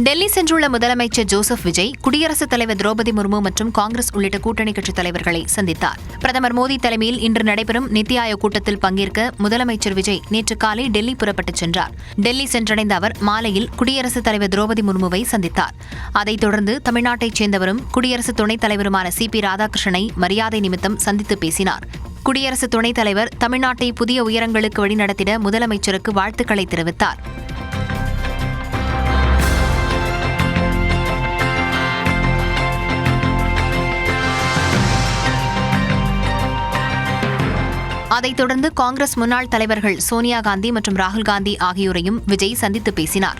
டெல்லி சென்றுள்ள முதலமைச்சர் ஜோசப் விஜய் குடியரசுத் தலைவர் திரௌபதி முர்மு மற்றும் காங்கிரஸ் உள்ளிட்ட கூட்டணி கட்சித் தலைவர்களை சந்தித்தார். பிரதமர் மோடி தலைமையில் இன்று நடைபெறும் நித்தி ஆயோக் கூட்டத்தில் பங்கேற்க முதலமைச்சர் விஜய் நேற்று காலை டெல்லி புறப்பட்டுச் சென்றார். டெல்லி சென்றடைந்த அவர் மாலையில் குடியரசுத் தலைவர் திரௌபதி முர்முவை சந்தித்தார். அதைத் தொடர்ந்து தமிழ்நாட்டைச் சேர்ந்தவரும் குடியரசு துணைத் தலைவருமான CP ராதாகிருஷ்ணனை மரியாதை நிமித்தம் சந்தித்து பேசினார். குடியரசு துணைத் தலைவர் தமிழ்நாட்டை புதிய உயரங்களுக்கு வழிநடத்திட முதலமைச்சருக்கு வாழ்த்துக்களை தெரிவித்தார். அதைத் தொடர்ந்து காங்கிரஸ் முன்னாள் தலைவர்கள் சோனியா காந்தி மற்றும் ராகுல் காந்தி ஆகியோரையும் விஜய் சந்தித்து பேசினார்.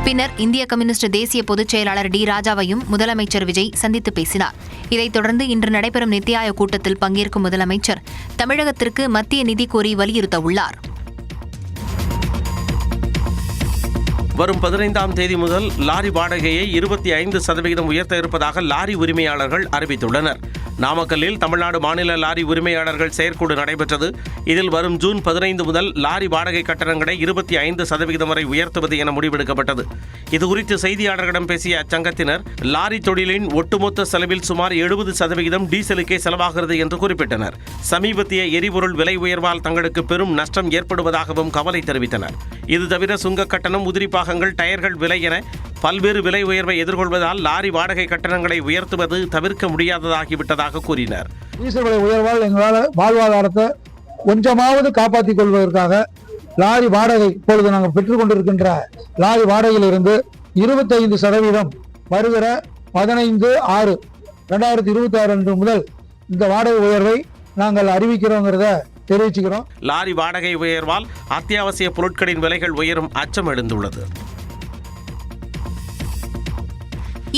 பின்னர் இந்திய கம்யூனிஸ்ட் தேசிய பொதுச் செயலாளர் D. ராஜாவையும் முதலமைச்சர் விஜய் சந்தித்து பேசினார். இதைத் தொடர்ந்து இன்று நடைபெறும் நித்தி ஆயோக் கூட்டத்தில் பங்கேற்கும் முதலமைச்சர் தமிழகத்திற்கு மத்திய நிதி கோரி வலியுறுத்தவுள்ளார். வரும் 15ஆம் தேதி முதல் லாரி வாடகையை 25% உயர்த்த இருப்பதாக லாரி உரிமையாளர்கள் அறிவித்துள்ளனர். நாமக்கல்லில் தமிழ்நாடு மாநில லாரி உரிமையாளர்கள் செயற்குழு நடைபெற்றது. இதில் வரும் ஜூன் 15 முதல் லாரி வாடகை கட்டணங்களை 25% வரை உயர்த்துவது என முடிவெடுக்கப்பட்டது. இதுகுறித்து செய்தியாளர்களிடம் பேசிய அச்சங்கத்தினர் லாரி தொழிலின் ஒட்டுமொத்த செலவில் சுமார் 70% டீசலுக்கே செலவாகிறது என்று குறிப்பிட்டனர். சமீபத்திய எரிபொருள் விலை உயர்வால் தங்களுக்கு பெரும் நஷ்டம் ஏற்படுவதாகவும் கவலை தெரிவித்தனர். இது தவிர சுங்க கட்டணம், உதிரி பாகங்கள், டயர்கள் விலை என பல்வேறு விலை உயர்வை எதிர்கொள்வதால் லாரி வாடகை கட்டணங்களை உயர்த்துவது தவிர்க்க முடியாததாகிவிட்டதாக கூறினர். டீசல் விலை உயர்வால் எங்களால் வாழ்வாதாரத்தை கொஞ்சமாவது காப்பாற்றிக் கொள்வதற்காக லாரி வாடகை இப்பொழுது நாங்கள் பெற்றுக் கொண்டிருக்கின்ற லாரி வாடகையிலிருந்து 25% வருகிற 15/6/2026 அன்று முதல் இந்த வாடகை உயர்வை நாங்கள் அறிவிக்கிறோங்கிறத தெரிவிச்சுக்கிறோம். லாரி வாடகை உயர்வால் அத்தியாவசிய பொருட்களின் விலைகள் உயரும் அச்சம் எழுந்துள்ளது.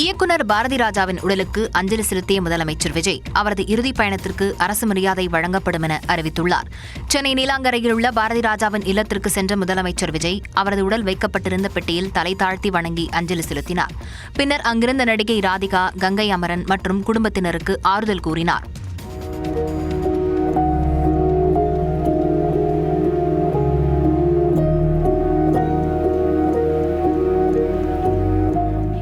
இயக்குனர் பாரதி ராஜாவின் உடலுக்கு அஞ்சலி செலுத்திய முதலமைச்சர் விஜய் அவரது இறுதிப் பயணத்திற்கு அரசு மரியாதை வழங்கப்படும் என அறிவித்துள்ளார். சென்னை நீலாங்கரையில் உள்ள பாரதி ராஜாவின் இல்லத்திற்கு சென்ற முதலமைச்சர் விஜய் அவரது உடல் வைக்கப்பட்டிருந்த பெட்டியில் தலை தாழ்த்தி வணங்கி அஞ்சலி செலுத்தினார். பின்னர் அங்கிருந்த நடிகை ராதிகா, கங்கை அமரன் மற்றும் குடும்பத்தினருக்கு ஆறுதல் கூறினார்.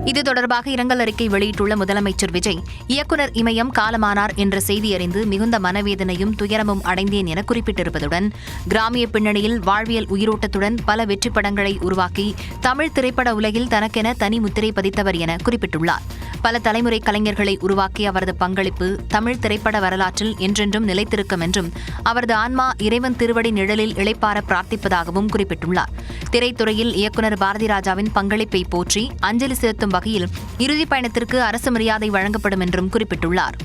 இது தொடர்பாக இரங்கல் அறிக்கை வெளியிட்டுள்ள முதலமைச்சர் விஜய், இயக்குனர் இமயம் காலமானார் என்ற செய்தி அறிந்து மிகுந்த மனவேதனையும் துயரமும் அடைந்தேன் என குறிப்பிட்டிருப்பதுடன், கிராமிய பின்னணியில் வாழ்வியல் உயிரோட்டத்துடன் பல வெற்றி படங்களை உருவாக்கி தமிழ் திரைப்பட உலகில் தனக்கென தனி முத்திரை பதித்தவர் என குறிப்பிட்டுள்ளார். பல தலைமுறை கலைஞர்களை உருவாக்கிய அவரது பங்களிப்பு தமிழ் திரைப்பட வரலாற்றில் என்றென்றும் நிலைத்திருக்கும் என்றும் அவரது ஆன்மா இறைவன் திருவடி நிழலில் இளைப்பார பிரார்த்திப்பதாகவும் குறிப்பிட்டுள்ளார். திரைத்துறையில் இயக்குனர் பாரதி ராஜாவின் பங்களிப்பை போற்றி அஞ்சலி செலுத்தும் வகையில் இறுதிப் பயணத்திற்கு அரசு மரியாதை வழங்கப்படும் என்றும் குறிப்பிட்டுள்ளார்.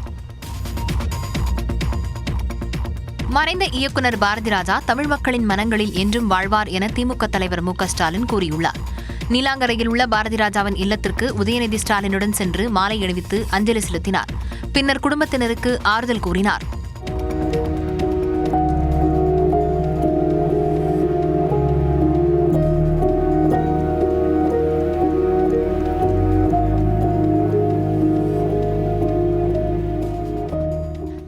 மறைந்த இயக்குனர் பாரதி ராஜா தமிழ் மக்களின் மனங்களில் என்றும் வாழ்வார் என திமுக தலைவர் மு. ஸ்டாலின் கூறியுள்ளார். நீலாங்கரையில் உள்ள பாரதி ராஜாவின் இல்லத்திற்கு உதயநிதி ஸ்டாலினுடன் சென்று மாலை அணிவித்து அஞ்சலி செலுத்தினார். பின்னர் குடும்பத்தினருக்கு ஆறுதல் கூறினார்.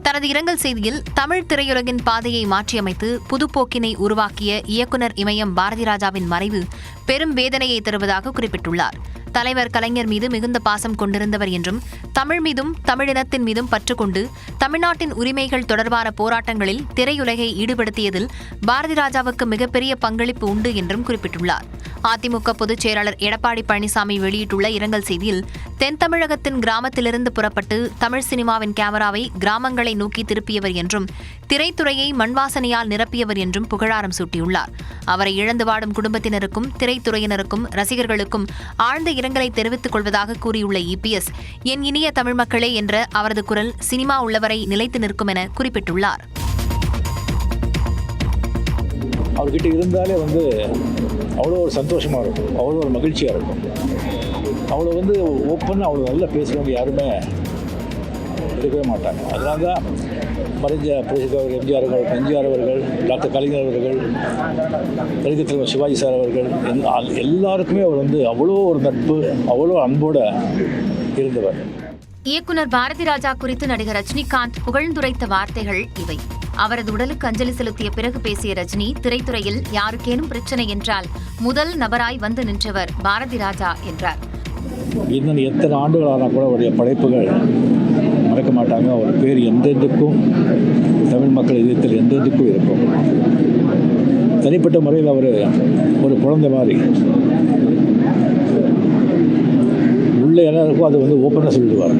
தனது இரங்கல் செய்தியில் தமிழ் திரையுலகின் பாதையை மாற்றியமைத்து புதுப்போக்கினை உருவாக்கிய இயக்குனர் இமயம் பாரதி ராஜாவின் மறைவு பெரும் வேதனையை தருவதாக குறிப்பிட்டுள்ளார். தலைவர் கலைஞர் மீது மிகுந்த பாசம் கொண்டிருந்தவர் என்றும் தமிழ் மீதும் தமிழினத்தின் மீதும் பற்றுக்கொண்டு தமிழ்நாட்டின் உரிமைகள் தொடர்பான போராட்டங்களில் திரையுலகை ஈடுபடுத்தியதில் பாரதி ராஜாவுக்கு மிகப்பெரிய பங்களிப்பு உண்டு என்றும் குறிப்பிட்டுள்ளார். அதிமுக பொதுச் செயலாளர் எடப்பாடி பழனிசாமி வெளியிட்டுள்ள இரங்கல் செய்தியில், தென் தமிழகத்தின் கிராமத்திலிருந்து புறப்பட்டு தமிழ் சினிமாவின் கேமராவை கிராமங்களை நோக்கி திருப்பியவர் என்றும் திரைத்துறையை மண்வாசனையால் நிரப்பியவர் என்றும் புகழாரம் சூட்டியுள்ளார். அவரை இழந்து வாடும் குடும்பத்தினருக்கும் திரைத்துறையினருக்கும் ரசிகர்களுக்கும் ஆழ்ந்த இரங்கலை தெரிவித்துக் கொள்வதாக கூறியுள்ள EPS, என் இனிய தமிழ் மக்களே என்ற அவரது குரல் சினிமா உள்ளவரை நிலைத்து நிற்கும் என குறிப்பிட்டுள்ளார். அவர்கிட்ட இருந்தாலே அவ்வளோ ஒரு சந்தோஷமாக இருக்கும், அவ்வளோ ஒரு மகிழ்ச்சியாக இருக்கும். அவ்வளோ ஓப்பனாக அவ்வளோ நல்லா பேசுகிறவங்க யாருமே இருக்கவே மாட்டாங்க. அதனால தான் மறைஞ்ச புரட்சித்தலைவர் எம்ஜிஆர் அவர்கள், டாக்டர் கலைஞர் அவர்கள், நடிகர் தலைவர் சிவாஜி சார் அவர்கள் எல்லாருக்குமே அவர் அவ்வளோ ஒரு நட்பு, அவ்வளோ அன்போடு இருந்தவர். இயக்குனர் பாரதி ராஜா குறித்து நடிகர் ரஜினிகாந்த் புகழ்ந்துரைத்த வார்த்தைகள் இவை. அவரது உடலுக்கு அஞ்சலி செலுத்திய பிறகு பேசிய ரஜினி, திரைத்துறையில் யாருக்கேனும் பிரச்சனை என்றால் முதல் நபராய் வந்து நின்றவர் பாரதி ராஜா என்றார். இன்னும் எத்தனை ஆண்டுகளான கூட அவருடைய படைப்புகள் மறக்க மாட்டாங்க. அவர் பேர் எந்தெந்துக்கும் தமிழ் மக்கள் இதயத்தில் எந்தெந்துக்கும் இருக்கும். தனிப்பட்ட முறையில் அவர் ஒரு குழந்தை மாதிரி உள்ள எல்லாருக்கும் அது வந்து ஓப்பனாக சொல்லிடுவார்.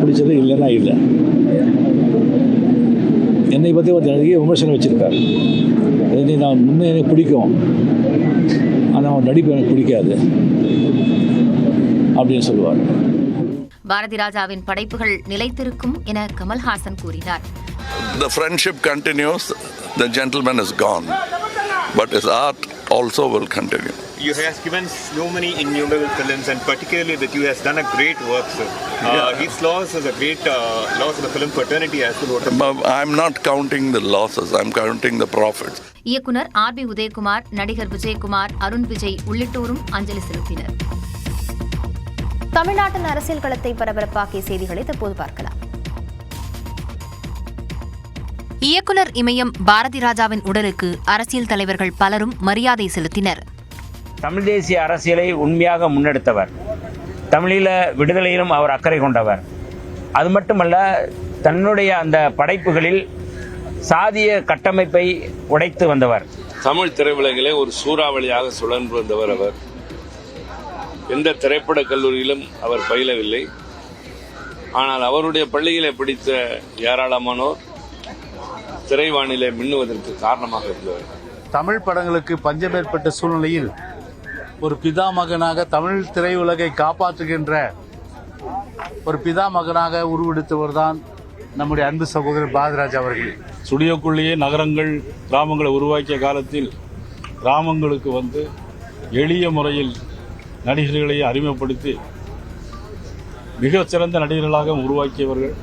பிடிச்சது இல்லைன்னா இல்லை. என்னை பற்றி ஒரு நிறைய விமர்சனம் வச்சுருக்கார். நான் முன்னே எனக்கு பிடிக்கும், ஆனால் அவன் நடிப்பு எனக்கு பிடிக்காது அப்படின்னு சொல்லுவார். பாரதி ராஜாவின் படைப்புகள் நிலைத்திருக்கும் என கமல்ஹாசன் கூறினார். The friendship continues. The gentleman is gone, but his art also will continue. You have given so many innumerable films, and particularly that you has done a great work, sir. His loss is a great loss of the film fraternity as well. I'm not counting the losses. I'm counting the profits. இயக்குனர் RP. Udhayakumar, நடிகர் விஜயகுமார், அருண் விஜய் உள்ளிட்டோரும் அஞ்சலி செலுத்தினர். தமிழ்நாட்டின் அரசியல் களத்தை பரபரப்பாக்கிய செய்திகளை தற்போது பார்க்கலாம். இயக்குனர் இமயம் பாரதி ராஜாவின் உடலுக்கு அரசியல் தலைவர்கள் பலரும் மரியாதை செலுத்தினர். தமிழ் தேசிய அரசியலை உண்மையாக முன்னெடுத்தவர். தமிழீழ விடுதலையிலும் அவர் அக்கறை கொண்டவர். அது மட்டுமல்ல, தன்னுடைய அந்த படைப்புகளில் சாதிய கட்டமைப்பை உடைத்து வந்தவர். தமிழ் திரையுலகிலே ஒரு சூறாவளியாக சுழன்று வந்தவர் அவர். எந்த திரைப்பட கல்லூரியிலும் அவர் பயிலவில்லை. ஆனால் அவருடைய பள்ளியிலே படித்த ஏராளமானோர் திரைவானிலே மின்னுவதற்கு காரணமாக இருந்தவர். தமிழ் படங்களுக்கு பஞ்சம் ஏற்பட்ட சூழ்நிலையில் ஒரு பிதாமகனாக தமிழ் திரையுலகை காப்பாற்றுகின்ற ஒரு பிதாமகனாக உருவெடுத்தவர் தான் நம்முடைய அன்பு சகோதரர் பாரதிராஜா அவர்கள். ஸ்டுடியோக்குள்ளேயே நகரங்கள், கிராமங்களை உருவாக்கிய காலத்தில் கிராமங்களுக்கு வந்து எளிய முறையில் நடிகர்களை அறிமுகப்படுத்தி மிகச்சிறந்த நடிகர்களாக உருவாக்கியவர்கள்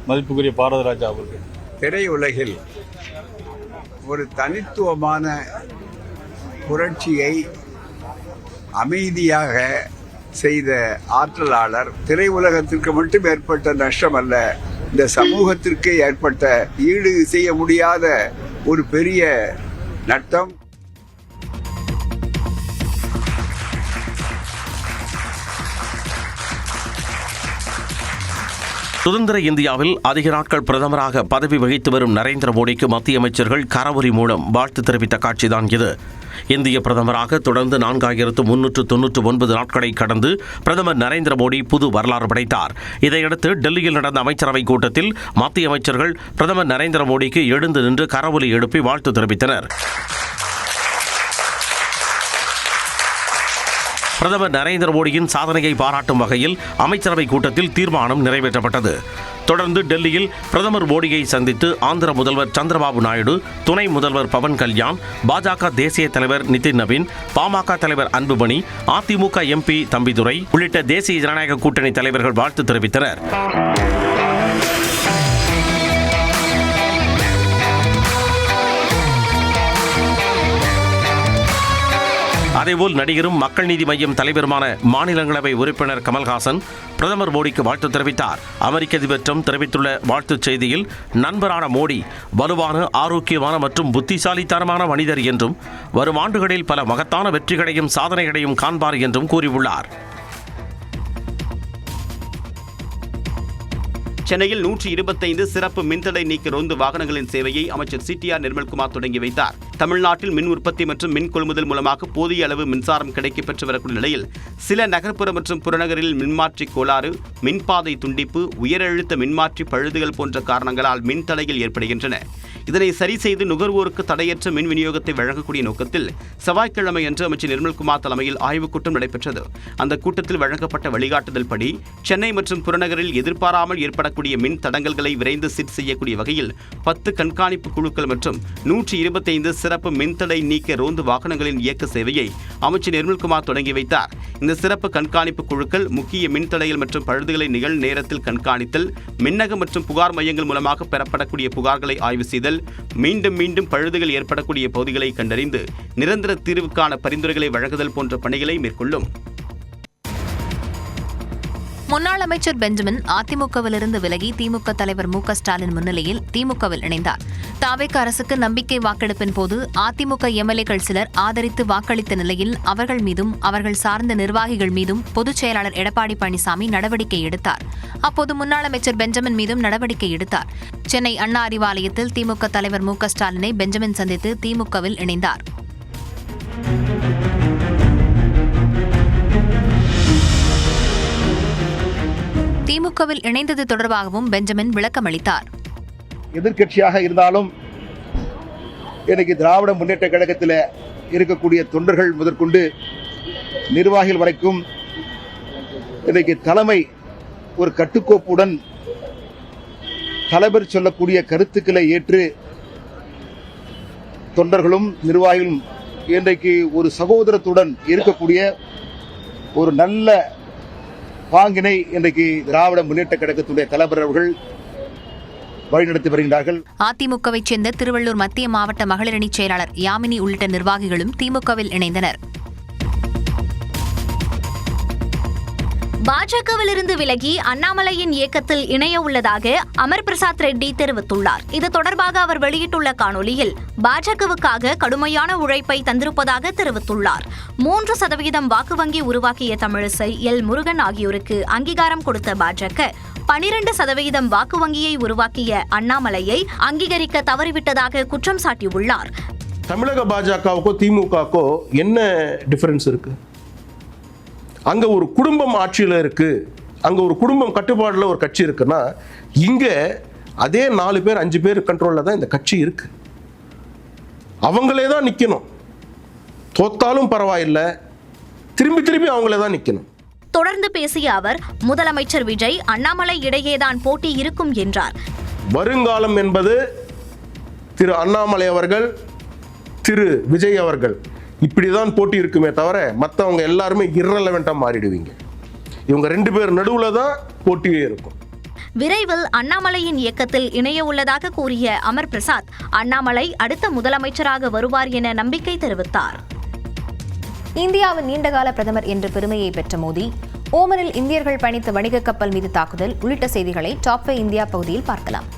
மதிப்புக்குரிய பாரதிராஜா அவர்கள். திரையுலகில் ஒரு தனித்துவமான புரட்சியை அமைதியாக செய்த ஆற்றலாளர். திரையுலகத்திற்கு மட்டும் ஏற்பட்ட நஷ்டம் அல்ல, இந்த சமூகத்திற்கு ஏற்பட்ட ஈடு செய்ய முடியாத ஒரு பெரிய நட்டம். சுதந்திர இந்தியாவில் அதிக நாட்கள் பிரதமராக பதவி வகித்து வரும் நரேந்திர மோடிக்கு மத்திய அமைச்சர்கள் கரவொலி மூலம் வாழ்த்து தெரிவித்த காட்சிதான் இது. இந்திய பிரதமராக தொடர்ந்து 4399 நாட்களை கடந்து பிரதமர் நரேந்திர மோடி புது வரலாறு படைத்தார். இதையடுத்து டெல்லியில் நடந்த அமைச்சரவைக் கூட்டத்தில் மத்திய அமைச்சர்கள் பிரதமர் நரேந்திர மோடிக்கு எழுந்து நின்று கரவொலி எழுப்பி வாழ்த்து தெரிவித்தனர். பிரதமர் நரேந்திர மோடியின் சாதனையை பாராட்டும் வகையில் அமைச்சரவைக் கூட்டத்தில் தீர்மானம் நிறைவேற்றப்பட்டது. தொடர்ந்து டெல்லியில் பிரதமர் மோடியை சந்தித்து ஆந்திர முதல்வர் சந்திரபாபு நாயுடு, துணை முதல்வர் பவன் கல்யாண், பாஜக தேசிய தலைவர் நிதின் நவீன், பாமக தலைவர் அன்புமணி, அதிமுக எம்பி தம்பிதுரை உள்ளிட்ட தேசிய ஜனநாயக கூட்டணி தலைவர்கள் வாழ்த்து தெரிவித்தனர். அதேபோல் நடிகரும் மக்கள் நீதி மய்யம் தலைவருமான மாநிலங்களவை உறுப்பினர் கமல்ஹாசன் பிரதமர் மோடிக்கு வாழ்த்து தெரிவித்தார். அமெரிக்க அதிபர் ட்ரம்ப் தெரிவித்துள்ள வாழ்த்துச் செய்தியில், நண்பரான மோடி வலுவான, ஆரோக்கியமான மற்றும் புத்திசாலித்தனமான மனிதர் என்றும் வரும் ஆண்டுகளில் பல மகத்தான வெற்றிகளையும் சாதனைகளையும் காண்பார் என்றும் கூறியுள்ளார். சென்னையில் 125 சிறப்பு மின்தடை நீக்க ரோந்து வாகனங்களின் சேவையை அமைச்சர் CTR நிர்மல்குமார் தொடங்கி வைத்தார். தமிழ்நாட்டில் மின் உற்பத்தி மற்றும் மின் கொள்முதல் மூலமாக போதிய அளவு மின்சாரம் கிடைக்கப் பெற்று வரக்கூடிய நிலையில் சில நகர்ப்புற மற்றும் புறநகரில் மின்மாற்றி கோளாறு, மின்பாதை துண்டிப்பு, உயரழுத்த மின்மாற்றி பழுதுகள் போன்ற காரணங்களால் மின்தடைகள் ஏற்படுகின்றன. இதனை சரி செய்து நுகர்வோருக்கு தடையற்ற மின் விநியோகத்தை வழங்கக்கூடிய நோக்கத்தில் செவ்வாய்க்கிழமை அன்று அமைச்சர் நிர்மல்குமார் தலைமையில் ஆய்வுக் கூட்டம் நடைபெற்றது. அந்த கூட்டத்தில் வழங்கப்பட்ட வழிகாட்டுதல் படி சென்னை மற்றும் புறநகரில் எதிர்பாராமல் ஏற்படக்கூடிய மின் தடங்கல்களை விரைந்து சீர் செய்யக்கூடிய வகையில் 10 கண்காணிப்பு குழுக்கள் மற்றும் 125 சிறப்பு மின்தடை நீக்க ரோந்து வாகனங்களின் இயக்க சேவையை அமைச்சர் நிர்மல்குமார் தொடங்கி வைத்தார். இந்த சிறப்பு கண்காணிப்பு குழுக்கள் முக்கிய மின்தடைகள் மற்றும் பழுதுகளை நிகழ் நேரத்தில் கண்காணித்தல், மின்னக மற்றும் புகார் மையங்கள் மூலமாக பெறப்படக்கூடிய புகார்களை ஆய்வு செய்தல், மீண்டும் மீண்டும் பழுதுகள் ஏற்படக்கூடிய பகுதிகளை கண்டறிந்து நிரந்தர தீர்வுக்கான பரிந்துரைகளை வழங்குதல் போன்ற பணிகளை மேற்கொள்ளும். முன்னாள் அமைச்சர் பெஞ்சமின் அதிமுகவிலிருந்து விலகி திமுக தலைவர் மு க ஸ்டாலின் முன்னிலையில் திமுகவில் இணைந்தார். தாவேக அரசுக்கு நம்பிக்கை வாக்கெடுப்பின் போது அதிமுக எம்எல்ஏக்கள் சிலர் ஆதரித்து வாக்களித்த நிலையில் அவர்கள் மீதும் அவர்கள் சார்ந்த நிர்வாகிகள் மீதும் பொதுச் செயலாளர் எடப்பாடி பழனிசாமி நடவடிக்கை எடுத்தார். அப்போது முன்னாள் அமைச்சர் பெஞ்சமின் மீதும் நடவடிக்கை எடுத்தார். சென்னை அண்ணா அறிவாலயத்தில் திமுக தலைவர் மு க ஸ்டாலினை பெஞ்சமின் சந்தித்து திமுகவில் இணைந்தார். திமுகவில் இணைந்தது தொடர்பாகவும் பெஞ்சமின் விளக்கமளித்தார். எதிர்க்கட்சியாக இருந்தாலும் இன்னைக்கு திராவிட முன்னேற்ற கழகத்தில் இருக்கக்கூடிய தொண்டர்கள் முதற்கொண்டு நிர்வாகிகள் வரைக்கும் இன்னைக்கு தலைமை ஒரு கட்டுக்கோப்புடன் தலைவர் சொல்லக்கூடிய கருத்துக்களை ஏற்று தொண்டர்களும் நிர்வாகிகளும் இன்றைக்கு ஒரு சகோதரத்துடன் இருக்கக்கூடிய ஒரு நல்ல பாங்கினை இன்றைக்கு திராவிட முன்னேற்ற கழகத்துடைய தலைவர் அவர்கள் வழிநடத்தி வருகின்றார்கள். அதிமுகவைச் சேர்ந்த திருவள்ளூர் மத்திய மாவட்ட மகளிரணி செயலாளர் யாமினி உள்ளிட்ட நிர்வாகிகளும் திமுகவில் இணைந்தனர். பாஜகவில் இருந்து விலகி அண்ணாமலையின் இயக்கத்தில் இணைய உள்ளதாக அமர் பிரசாத் ரெட்டி தெரிவித்துள்ளார். இது தொடர்பாக அவர் வெளியிட்டுள்ள காணொலியில் பாஜகவுக்காக கடுமையான உழைப்பை தந்திருப்பதாக தெரிவித்துள்ளார். 3% வாக்கு வங்கி உருவாக்கிய தமிழிசை, எல் முருகன் ஆகியோருக்கு அங்கீகாரம் கொடுத்த பாஜக 12% வாக்கு வங்கியை உருவாக்கிய அண்ணாமலையை அங்கீகரிக்க தவறிவிட்டதாக குற்றம் சாட்டியுள்ளார். தமிழக பாஜகவுக்கோ திமுகவுக்கோ என்ன டிஃபரன்ஸ் இருக்கு? அங்க ஒரு குடும்பம் ஆட்சியில் இருக்கு, அங்க ஒரு குடும்பம் கட்டுப்பாடுல ஒரு கட்சி இருக்குன்னா, இங்க அதே 4 பேர் 5 பேர் கண்ட்ரோல்ல தான் இந்த கட்சி இருக்கு. அவங்களே தான் நிக்கணும், தோத்தாலும் பரவாயில்லை, திரும்பி திரும்பி அவங்களே தான் நிக்கணும். தொடர்ந்து பேசிய அவர், முதலமைச்சர் விஜய் அண்ணாமலை இடையேதான் போட்டி இருக்கும் என்றார். வருங்காலம் என்பது திரு அண்ணாமலை அவர்கள், திரு விஜய் அவர்கள், இப்படிதான் போட்டி இருக்குமே தவிர மற்றவங்க எல்லாருமே இரலவெண்டா மாறிடுவீங்க. இவங்க 2 பேர் நடுவுல தான் போட்டியே இருக்கும். விரைவில் அண்ணாமலையின் இயக்கத்தில் இணைய உள்ளதாக கூறிய அமர் பிரசாத், அண்ணாமலை அடுத்த முதலமைச்சராக வருவார் என நம்பிக்கை தெரிவித்தார். இந்தியாவின் நீண்டகால பிரதமர் என்ற பெருமையை பெற்ற மோடி, ஓமனில் இந்தியர்கள் பயணித்த வணிக கப்பல் மீது தாக்குதல் உள்ளிட்ட செய்திகளை டாப் 5 இந்தியா பகுதியில் பார்க்கலாம்.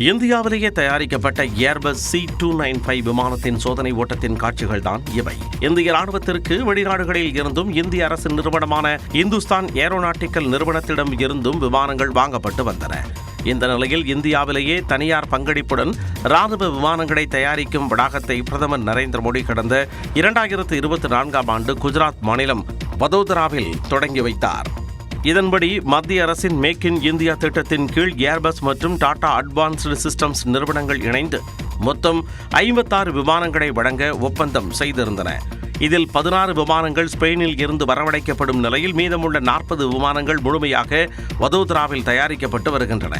இந்தியாவிலேயே தயாரிக்கப்பட்ட ஏர்பஸ் C295 விமானத்தின் சோதனை ஓட்டத்தின் காட்சிகள் தான் இவை. இந்திய ராணுவத்திற்கு வெளிநாடுகளில் இருந்தும் இந்திய அரசு நிறுவனமான இந்துஸ்தான் ஏரோநாட்டிக்கல் நிறுவனத்திடம் இருந்தும் விமானங்கள் வாங்கப்பட்டு வந்தன. இந்த நிலையில் இந்தியாவிலேயே தனியார் பங்களிப்புடன் ராணுவ விமானங்களை தயாரிக்கும் வளாகத்தை பிரதமர் நரேந்திர மோடி கடந்த 2024ஆம் ஆண்டு குஜராத் மாநிலம் வதோதராவில் தொடங்கி வைத்தார். இதன்படி மத்திய அரசின் மேக் இன் இந்தியா திட்டத்தின் கீழ் ஏர்பஸ் மற்றும் டாடா அட்வான்ஸ்டு சிஸ்டம்ஸ் நிறுவனங்கள் இணைந்து மொத்தம் 56 விமானங்களை வழங்க ஒப்பந்தம் செய்திருந்தன. இதில் 16 விமானங்கள் ஸ்பெயினில் இருந்து வரவழைக்கப்படும் நிலையில் மீதமுள்ள 40 விமானங்கள் முழுமையாக வதோதராவில் தயாரிக்கப்பட்டு வருகின்றன.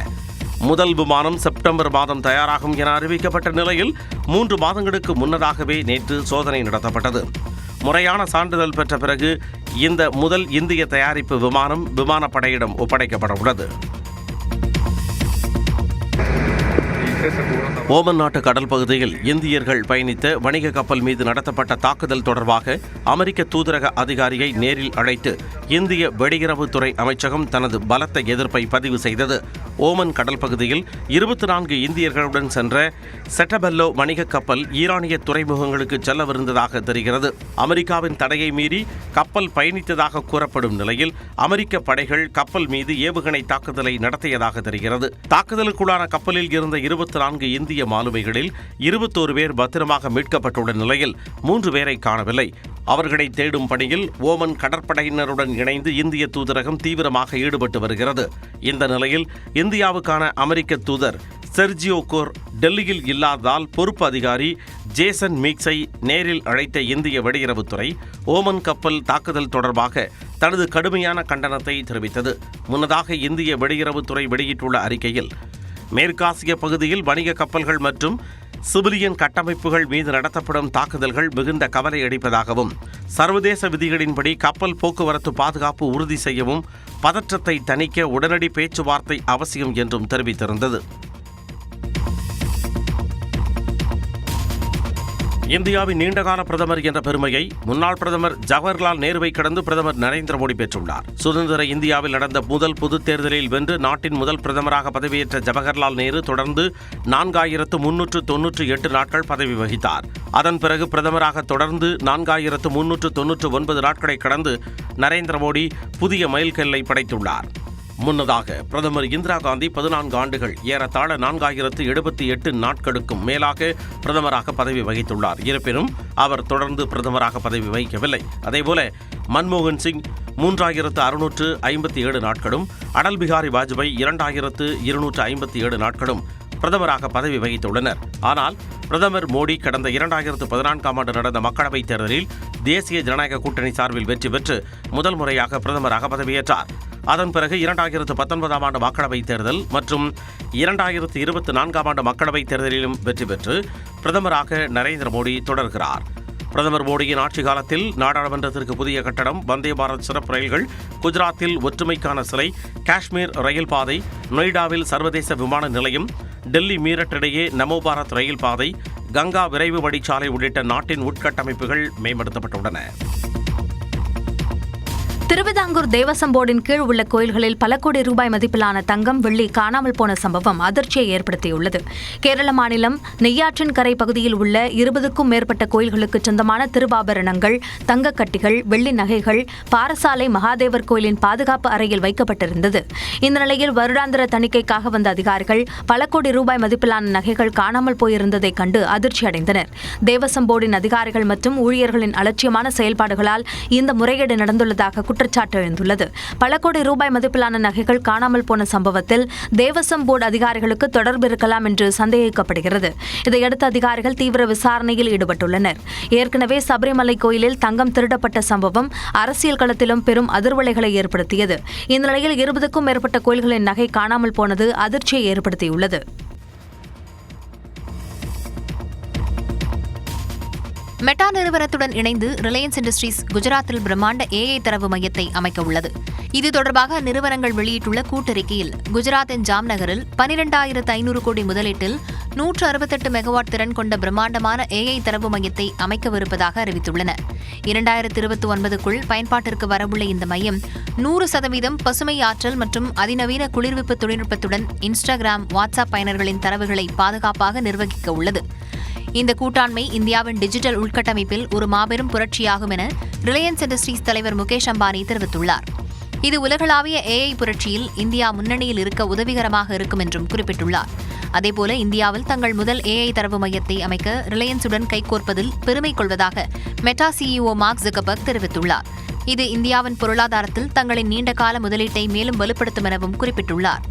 முதல் விமானம் செப்டம்பர் மாதம் தயாராகும் என அறிவிக்கப்பட்ட நிலையில் 3 மாதங்களுக்கு முன்னதாகவே நேற்று சோதனை நடத்தப்பட்டது. முறையான சான்றிதழ் பெற்ற பிறகு இந்த முதல் இந்திய தயாரிப்பு விமானம் விமானப்படையிடம் ஒப்படைக்கப்பட உள்ளது. ஓமன் நாட்டு கடல் பகுதியில் இந்தியர்கள் பயணித்த வணிக கப்பல் மீது நடத்தப்பட்ட தாக்குதல் தொடர்பாக அமெரிக்க தூதரக அதிகாரியை நேரில் அழைத்து இந்திய வெளியுறவுத்துறை அமைச்சகம் தனது பலத்த எதிர்ப்பை பதிவு செய்தது. ஓமன் கடல் பகுதியில் 24 இந்தியர்களுடன் சென்ற செட்டபெல்லோ வணிக கப்பல் ஈரானிய துறைமுகங்களுக்கு செல்லவிருந்ததாக தெரிகிறது. அமெரிக்காவின் தடையை மீறி கப்பல் பயணித்ததாக கூறப்படும் நிலையில் அமெரிக்க படைகள் கப்பல் மீது ஏவுகணை தாக்குதலை நடத்தியதாக தெரிகிறது. தாக்குதலுக்குள்ளான கப்பலில் இருந்த 24 இந்திய மாலுமிகளில் 21 பேர் பத்திரமாக மீட்கப்பட்டுள்ள நிலையில் 3 பேரை காணவில்லை. அவர்களை தேடும் பணியில் ஓமன் கடற்படையினருடன் இணைந்து இந்திய தூதரகம் தீவிரமாக ஈடுபட்டு வருகிறது. இந்த நிலையில் இந்தியாவுக்கான அமெரிக்க தூதர் செர்ஜியோ கோர் டெல்லியில் இல்லாததால் பொறுப்பு அதிகாரி ஜேசன் மீக்ஸை நேரில் அழைத்த இந்திய வெளியுறவுத்துறை ஓமன் கப்பல் தாக்குதல் தொடர்பாக தனது கடுமையான கண்டனத்தை தெரிவித்தது. முன்னதாக இந்திய வெளியுறவுத்துறை வெளியிட்டுள்ள அறிக்கையில் மேற்காசிய பகுதியில் வணிக கப்பல்கள் மற்றும் சிவிலியன் கட்டமைப்புகள் மீது நடத்தப்படும் தாக்குதல்கள் மிகுந்த கவலை அளிப்பதாகவும் சர்வதேச விதிகளின்படி கப்பல் போக்குவரத்து பாதுகாப்பு உறுதி செய்யவும் பதற்றத்தை தணிக்க உடனடி பேச்சுவார்த்தை அவசியம் என்றும் தெரிவித்திருந்தது. இந்தியாவின் நீண்டகால பிரதமர் என்ற பெருமையை முன்னாள் பிரதமர் ஜவஹர்லால் நேருவை கடந்து பிரதமர் நரேந்திர மோடி பெற்றுள்ளார். சுதந்திர இந்தியாவில் நடந்த முதல் பொதுத் தேர்தலில் வென்று நாட்டின் முதல் பிரதமராக பதவியேற்ற ஜவஹர்லால் நேரு தொடர்ந்து 4398 நாட்கள் பதவி வகித்தார். அதன் பிறகு பிரதமராக தொடர்ந்து 4399 நாட்களை கடந்து நரேந்திர மோடி புதிய மைல்கல்லை படைத்துள்ளார். முன்னதாக பிரதமர் இந்திரா காந்தி 14 ஆண்டுகள் ஏறத்தாழ 4078 நாட்களுக்கும் மேலாக பிரதமராக பதவி வகித்துள்ளார். இருப்பினும் அவர் தொடர்ந்து பிரதமராக பதவி வகிக்கவில்லை. அதேபோல மன்மோகன் சிங் 3657 நாட்களும், அடல் பிகாரி வாஜ்பாய் 2257 நாட்களும் பிரதமராக பதவி வகித்துள்ளனர். ஆனால் பிரதமர் மோடி கடந்த 2014ஆம் ஆண்டு நடந்த மக்களவைத் தேர்தலில் தேசிய ஜனநாயக கூட்டணி சார்பில் வெற்றி பெற்று முதல் முறையாக பிரதமராக பதவியேற்றார். அதன் பிறகு 2019ஆம் ஆண்டு மக்களவைத் தேர்தல் மற்றும் 2024ஆம் ஆண்டு மக்களவைத் தேர்தலிலும் வெற்றி பெற்று பிரதமராக நரேந்திர மோடி தொடர்கிறார். பிரதமர் மோடியின் ஆட்சி காலத்தில் நாடாளுமன்றத்திற்கு புதிய கட்டடம், வந்தே பாரத் சிறப்பு ரயில்கள், குஜராத்தில் ஒற்றுமைக்கான சிலை, காஷ்மீர் ரயில் பாதை, நொய்டாவில் சர்வதேச விமான நிலையம், டெல்லி மீரட் இடையே நமோ பாரத் ரயில் பாதை, கங்கா விரைவு வழிச்சாலை உள்ளிட்ட நாட்டின் உட்கட்டமைப்புகள் மேம்படுத்தப்பட்டுள்ளன. திருவிதாங்கூர் தேவசம் போர்டின் கீழ் உள்ள கோயில்களில் பல கோடி ரூபாய் மதிப்பிலான தங்கம், வெள்ளி காணாமல் போன சம்பவம் அதிர்ச்சியை ஏற்படுத்தியுள்ளது. கேரள மாநிலம் நெய்யாற்றின் கரை பகுதியில் உள்ள 20க்கும் மேற்பட்ட கோயில்களுக்கு சொந்தமான திருவாபரணங்கள், தங்கக்கட்டிகள், வெள்ளி நகைகள் பாரசாலை மகாதேவர் கோயிலின் பாதுகாப்பு அறையில் வைக்கப்பட்டிருந்தது. இந்த நிலையில் வருடாந்திர தணிக்கைக்காக வந்த அதிகாரிகள் பல கோடி ரூபாய் மதிப்பிலான நகைகள் காணாமல் போயிருந்ததை கண்டு அதிர்ச்சி அடைந்தனர். தேவசம் போர்டின் அதிகாரிகள் மற்றும் ஊழியர்களின் அலட்சியமான செயல்பாடுகளால் இந்த முறைகேடு நடந்துள்ளதாக குற்றச்சாட்டு எழுந்துள்ளது. பல கோடி ரூபாய் மதிப்பிலான நகைகள் காணாமல் போன சம்பவத்தில் தேவசம் போர்டு அதிகாரிகளுக்கு தொடர்பு இருக்கலாம் என்று சந்தேகிக்கப்படுகிறது. இதையடுத்து அதிகாரிகள் தீவிர விசாரணையில் ஈடுபட்டுள்ளனர். ஏற்கனவே சபரிமலை கோயிலில் தங்கம் திருடப்பட்ட சம்பவம் அரசியல் களத்திலும் பெரும் அதிர்வலைகளை ஏற்படுத்தியது. இந்த நிலையில் 20க்கும் மேற்பட்ட கோயில்களின் நகை காணாமல் போனது அதிர்ச்சியை ஏற்படுத்தியுள்ளது. மெட்டா நிறுவனத்துடன் இணைந்து ரிலையன்ஸ் இண்டஸ்ட்ரீஸ் குஜராத்தில் பிரம்மாண்ட AI தரவு மையத்தை அமைக்க உள்ளது. இது தொடர்பாக அந்நிறுவனங்கள் வெளியிட்டுள்ள கூட்டறிக்கையில் குஜராத்தின் ஜாம்நகரில் 12,500 கோடி முதலீட்டில் 168 மெகாவாட் திறன் கொண்ட பிரம்மாண்டமான AI தரவு மையத்தை அமைக்கவிருப்பதாக அறிவித்துள்ளனர். 2029க்குள் பயன்பாட்டிற்கு வரவுள்ள இந்த மையம் 100% பசுமை ஆற்றல் மற்றும் அதிநவீன குளிர்விப்பு தொழில்நுட்பத்துடன் இன்ஸ்டாகிராம், வாட்ஸ்அப் பயனர்களின் தரவுகளை பாதுகாப்பாக நிர்வகிக்க உள்ளது. இந்த கூட்டாண்மை இந்தியாவின் டிஜிட்டல் உள்கட்டமைப்பில் ஒரு மாபெரும் புரட்சியாகும் என ரிலையன்ஸ் இண்டஸ்ட்ரீஸ் தலைவர் முகேஷ் அம்பானி தெரிவித்துள்ளார். இது உலகளாவிய AI புரட்சியில் இந்தியா முன்னணியில் இருக்க உதவிகரமாக இருக்கும் என்றும் குறிப்பிட்டுள்ளார். அதேபோல இந்தியாவில் தங்கள் முதல் AI தரவு மையத்தை அமைக்க ரிலையன்ஸுடன் கைகோர்ப்பதில் பெருமை கொள்வதாக மெட்டா CEO மார்க் ஜக்கர்பர்க் தெரிவித்துள்ளார். இது இந்தியாவின் பொருளாதாரத்தில் தங்களின் நீண்டகால முதலீட்டை மேலும் வலுப்படுத்தும் எனவும் குறிப்பிட்டுள்ளார்.